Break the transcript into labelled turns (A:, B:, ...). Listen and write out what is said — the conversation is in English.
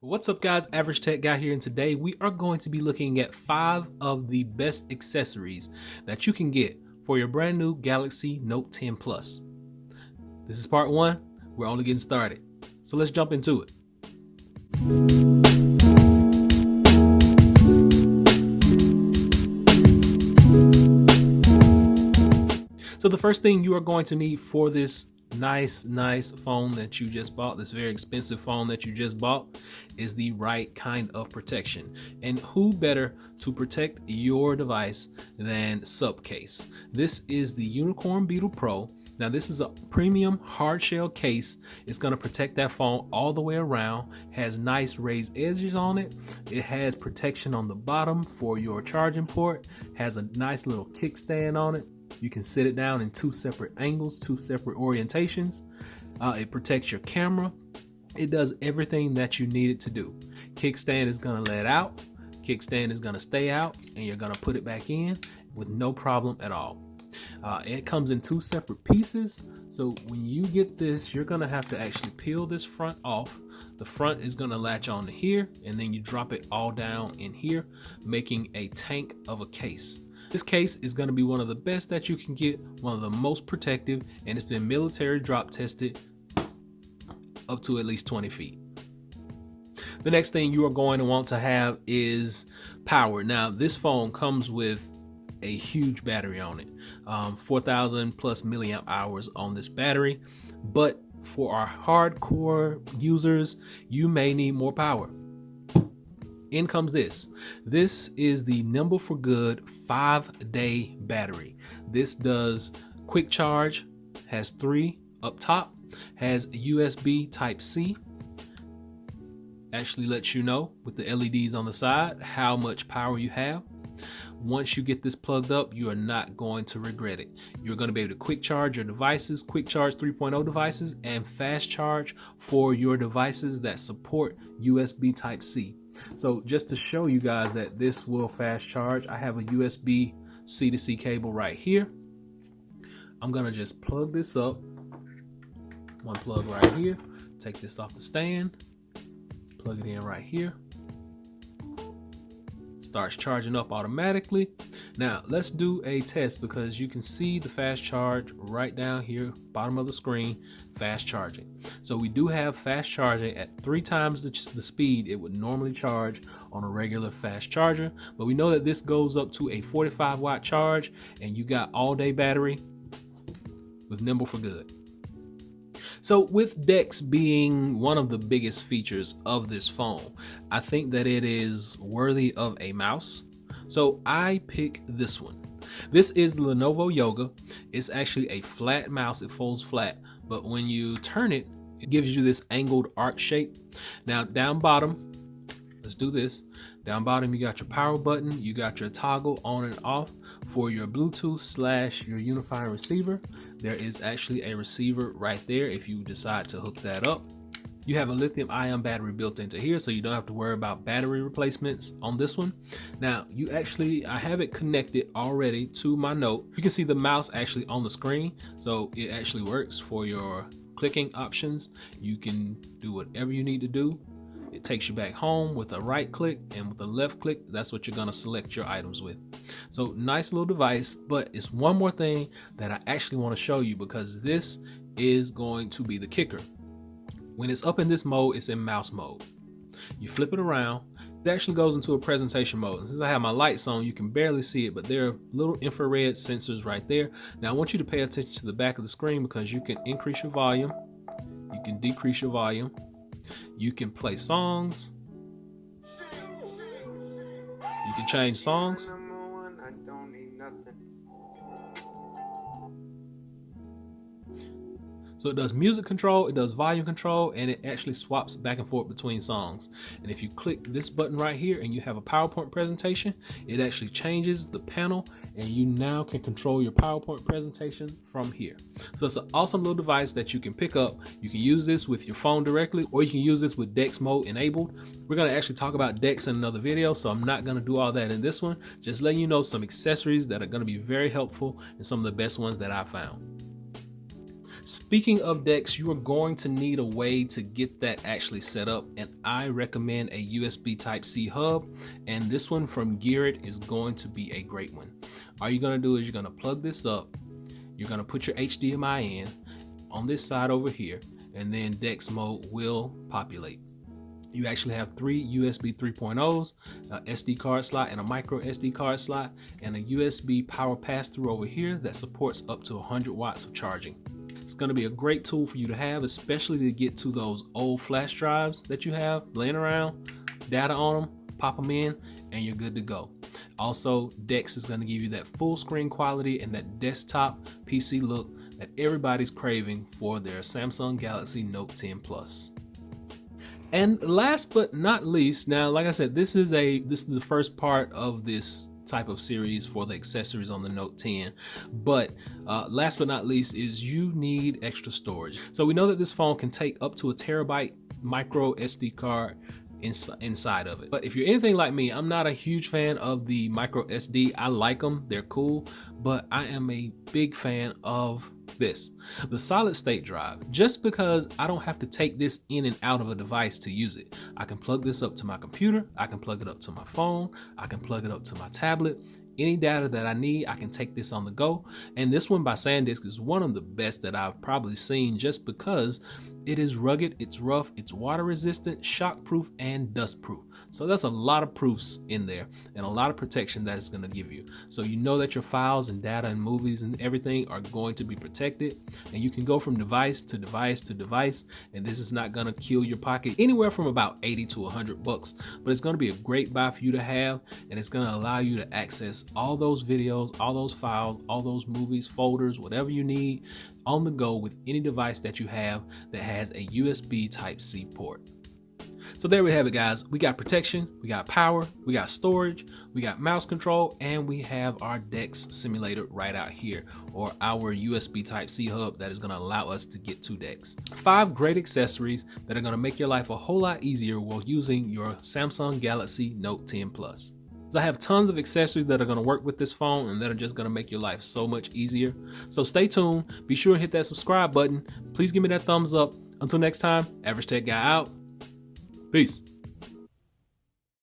A: What's up guys, Average Tech Guy here, and today we are going to be looking at 5 of the best accessories that you can get for your brand new Galaxy Note 10 Plus. This is part 1, we're only getting started, so let's jump into it. So the first thing you are going to need for this nice phone that you just bought, this very expensive phone that you just bought, is the right kind of protection. And who better to protect your device than Supcase? This is the Unicorn Beetle Pro. Now this is a premium hard shell case. It's going to protect that phone all the way around, has nice raised edges on it. It has protection on the bottom for your charging port, has a nice little kickstand on it. You can sit it down in 2 separate angles, 2 separate orientations. It protects your camera. It does everything that you need it to do. Kickstand is going to let out. Kickstand is going to stay out, and you're going to put it back in with no problem at all. It comes in 2 separate pieces. So when you get this, you're going to have to actually peel this front off. The front is going to latch on to here, and then you drop it all down in here, making a tank of a case. This case is going to be one of the best that you can get, one of the most protective, and it's been military drop tested up to at least 20 feet. The next thing you are going to want to have is power. Now, this phone comes with a huge battery on it, 4,000 plus milliamp hours on this battery, but for our hardcore users, you may need more power. In comes this. This is the Nimble for Good 5-day battery. This does quick charge, has 3 up top, has USB Type-C. Actually lets you know with the LEDs on the side how much power you have. Once you get this plugged up, you are not going to regret it. You're going to be able to quick charge your devices, quick charge 3.0 devices, and fast charge for your devices that support USB Type-C. So just to show you guys that this will fast charge, I have a USB C to C cable right here. I'm gonna just plug this up, one plug right here, take this off the stand, plug it in right here. Starts charging up automatically. Now let's do a test, because you can see the fast charge right down here, bottom of the screen, fast charging. So we do have fast charging at 3 times the speed it would normally charge on a regular fast charger, but we know that this goes up to a 45 watt charge, and you got all day battery with Nimble for Good. So with DeX being one of the biggest features of this phone, I think that it is worthy of a mouse. So I pick this one. This is the Lenovo Yoga. It's actually a flat mouse. It folds flat, but when you turn it, it gives you this angled arc shape. Now down bottom, let's do this. Down bottom, you got your power button. You got your toggle on and off for your Bluetooth / your unifying receiver. There is actually a receiver right there if you decide to hook that up. You have a lithium ion battery built into here, so you don't have to worry about battery replacements on this one. Now, I have it connected already to my Note. You can see the mouse actually on the screen, so it actually works for your clicking options. You can do whatever you need to do. It takes you back home with a right click, and with a left click, that's what you're gonna select your items with. So nice little device, but it's one more thing that I actually wanna show you, because this is going to be the kicker. When it's up in this mode, it's in mouse mode. You flip it around, it actually goes into a presentation mode. Since I have my lights on, you can barely see it, but there are little infrared sensors right there. Now I want you to pay attention to the back of the screen, because you can increase your volume, you can decrease your volume, you can play songs, you can change songs. So it does music control, it does volume control, and it actually swaps back and forth between songs. And if you click this button right here and you have a PowerPoint presentation, it actually changes the panel, and you now can control your PowerPoint presentation from here. So it's an awesome little device that you can pick up. You can use this with your phone directly, or you can use this with DeX mode enabled. We're gonna actually talk about DeX in another video, so I'm not gonna do all that in this one. Just letting you know some accessories that are gonna be very helpful, and some of the best ones that I found. Speaking of DeX, you are going to need a way to get that actually set up, and I recommend a USB Type-C hub, and this one from Gearit is going to be a great one. All you're going to do is you're going to plug this up, you're going to put your HDMI in on this side over here, and then DeX mode will populate. You actually have 3 USB 3.0s, a SD card slot and a micro SD card slot, and a USB power pass-through over here that supports up to 100 watts of charging. It's going to be a great tool for you to have, especially to get to those old flash drives that you have laying around, data on them, pop them in, and you're good to go. Also, DeX is going to give you that full screen quality and that desktop PC look that everybody's craving for their Samsung Galaxy Note 10 Plus. And last but not least, now like I said, this is the first part of this type of series for the accessories on the Note 10, but last but not least is you need extra storage. So we know that this phone can take up to a terabyte micro SD card inside of it, but if you're anything like me, I'm not a huge fan of the micro SD. I like them, they're cool, but I am a big fan of the solid state drive, just because I don't have to take this in and out of a device to use it. I can plug this up to my computer, I can plug it up to my phone, I can plug it up to my tablet. Any data that I need, I can take this on the go. And this one by SanDisk is one of the best that I've probably seen, just because it is rugged, it's rough, it's water resistant, shock proof, and dust proof. So that's a lot of proofs in there and a lot of protection that it's going to give you. So you know that your files and data and movies and everything are going to be protected, and you can go from device to device to device, and this is not going to kill your pocket. Anywhere from about 80 to 100 bucks, but it's going to be a great buy for you to have, and it's going to allow you to access all those videos, all those files, all those movies, folders, whatever you need on the go with any device that you have that has a USB Type-C port. So there we have it, guys. We got protection, we got power, we got storage, we got mouse control, and we have our DeX simulator right out here, or our USB Type-C hub that is going to allow us to get to DeX. 5 great accessories that are going to make your life a whole lot easier while using your Samsung Galaxy Note 10 Plus. So I have tons of accessories that are going to work with this phone and that are just going to make your life so much easier. So stay tuned. Be sure to hit that subscribe button. Please give me that thumbs up. Until next time, Average Tech Guy out. Peace.